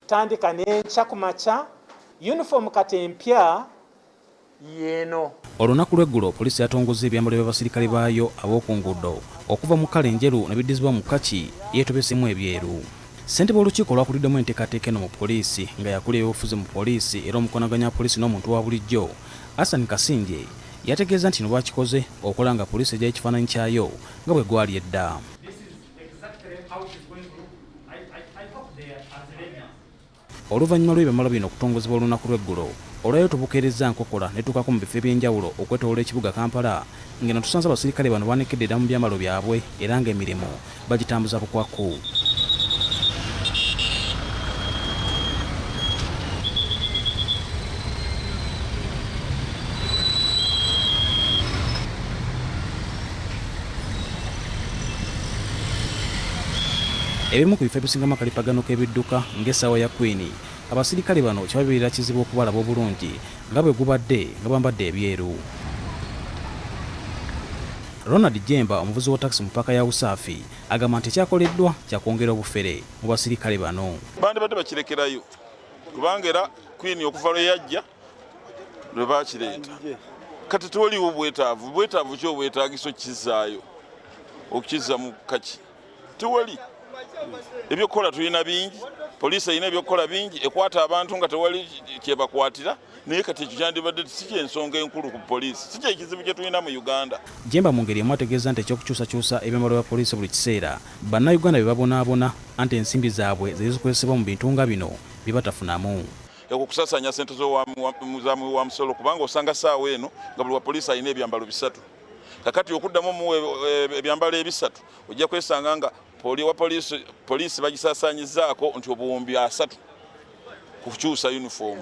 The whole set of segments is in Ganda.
tandika n'enkya ku makya uniform kati empya yeno. Olunaku lw'eggulo poliisi yatongozza ebyambalo by'abasirikale baayo ab'oku nguudo okuva mu kkala enjeru ne biddizibwa mu kkaki yeetobesemu ebyeru. Ssentebe w'olukiiko olwakuliddemu enteekateeka eno mu poliisi nga yakulira ebyobufuzi mu poliisi era omukonaganya poliisi n'omuntu wa bulijjo Hassan Kasinje yategeeza nti lwakikoze okola nga poliisi ejja ekifaananyi kyayo nga bwe gwali edda. Oluvannyuma lw'ebyambalo bino okutongozebwa olunaku lw'eggulo olwayo tubukeereza nkokola ne tukako mu bifo eby'enjawulo okwetooloola ekibuga Kampala ngeno tusanze abasirikale bano baanekedde dda mu byambalo byabwe era ng'emirimu bagitambuza bukwakku. Ebimu ku bifo ebisingamu akalipagano k'ebidduka ng'essaawa ya Queen, abasirikale bano kyababeerera kizibu okubalaba obulungi nga bwe gubadde nga bambadde ebyeru. Ronald Jemba, omuvuzi wa taxi mu ppaaka ya Usaafi, agamba nti ekyakoleddwa kyakwongera obufere mu basirikale bano. Bandibadde bakirekerayo kubanga era Queen okuva lwe yajja lwe baakireeta. Kati tewaliwo bwetaavu ki obwetaagisa okukizaayo okukizza mu kaki tewali. Ebyokukola tulina bingi, poliisi erina ebyokukola bingi, ekwata abantu nga tewali kyebakwatira, naye kati ekyo kyandibadde si kyensonga enkulu ku poliisi, si kyekizibu kye tulina mu Uganda. Jemba mu ngeri emu ategeeza nti ekyokukyusakyusa ebyambalo bya poliisi buli kiseera bannayuganda bye babonaabona anti ensimbi zaabwe ze zikozesebwa mu bintu nga bino bye batafunamu. Okusasaanya ssente z'omuzamu wa musolo kubanga osanga ssaawa eno nga buli wa poliisi alina ebyambalo bisatu. Kakati okuddamu mu ebyambalo ebisatu ojja kwesanga nga poliisi bagisaasaanyizaako nti obuwumbi 3 kukyusa uniform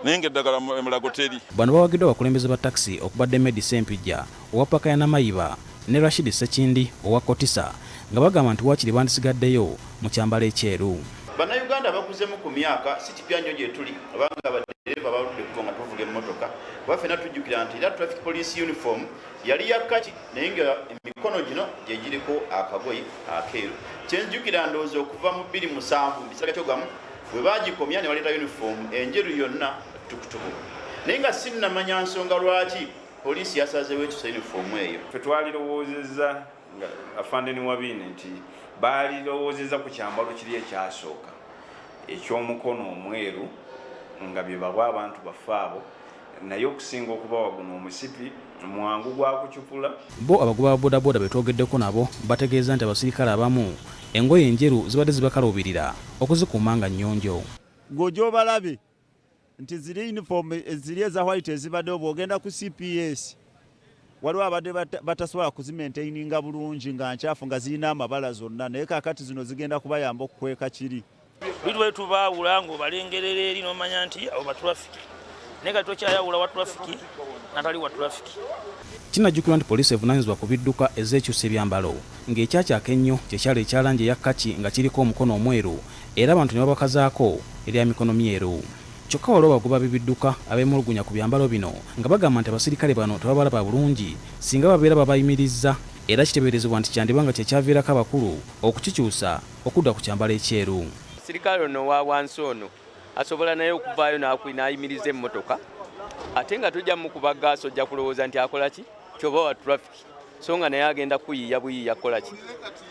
naye ng'eddagala emulago teri. Bano bawagiddwa abakulembeze ba taxi okubadde Medi Sempijja owa ppaaka ya Namayiba ne Rashid Sekindi owa Kotisa nga bagamba nti waakiri bandisigaddeyo mu kyambalo ekyeru. Bannayuganda bakuzemu ku myaka si kipya nnyo gye tuli abanga abadereva baludde kuva nga tuvuga emmotoka waffe natujjukira nti era traffic police uniform yali ya kaki naye nga emikono gino gye giriko akagoyi akeeru. Kyenjjukira ndowooza okuva mu 2007 mu biseera kyogamu bwe baagikomya ne baleeta uniform enjeru yonna tukutuku naye nga sinnamanya nsonga lwaki poliisi yasazeewo ekyusa uniform eyo. Ffe twalirowoozezza nga afandeni Wabini nti baalirowoozezza ku kyambalo kiri ekyasooka eky'omukono omweru nga bye bawa abantu baffe abo naye okusinga okubawa guno omusipi mwangu gwa kucupula. Bo abagoba ba bodaboda betwogeddeko nabo bategeeza nti abasirikale abamu engoye enjeru zibadde zibakaluubirira okuzikuuma nga nnyonjo. Ng'ojobalabe nti ziri uniform eziri eza white ezibadde bw'ogenda ku CPS waliwo abadde batasobola kuzimaintaininga bulungi nga nkyafu nga zirina amabala zonna naye kaakati zino zigenda kubayamba okukweka kiri. Bitu bwe tubaawula ng'obalengerera eri n'omanya nti abo batrafiki naye kati tokyayawula wa trafiki natali wa trafiki. Kinajjukirwa nti poliisi evunaanyizibwa ku bidduka ez'ekyusa ebyambalo ng'ekyakyaka ennyo kyekyalo ekya langi eya kkaki nga kiriko omukono omweru era abantu ne babakazaako erya mikono myeru. Kyokka waliwo abagoba b'ebidduka abeemulugunya ku byambalo bino nga bagamba nti abasirikale bano tebabalaba bulungi singa babeera babayimirizza era kiteeberezebwa nti kyandiba nga kyekyaviirako abakulu okukikyusa okudda ku kyambalo ekyeru. Sirikale ono wa wansi ono asobola naye okuvaayo n'ayimiriza emmotoka ate nga tujja mukuba gaasi ojja kulowooza nti akola ki kyoba wa trafiki so nga naye agenda kuyiiya buyiiya kukola ki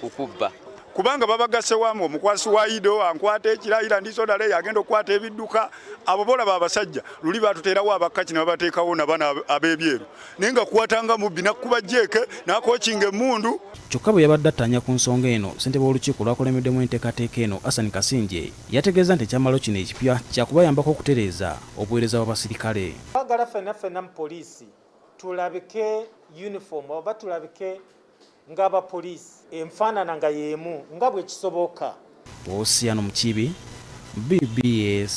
kukubba. Kubanga babagase wamu omukwasi wa Ido ankwata ekirayira ndisodale yagenda okukwata ebidduka abo bolaba abasajja luli batuteerawo abakaki ne babateekawo nabana ab'ebyeru naye nga kuwatanga mubbi nakkuba jeeke n'akokinga emmundu. Kyokka bwe yabadde attanya ku nsonga eno ssentebe w'olukiiko olwakulembeddemu enteekateeka eno Hassan Kasinje yategeeza nti ekyambalo kino ekipya kyakubayambako okutereeza obuweereza bw'abasirikale. Twagala ffenna mu poliisi tulabike uniform oba tulabike ng'abapoliisi enfaanana nga y'emu nga bwe kisoboka. Osiano Mukibi, BBS.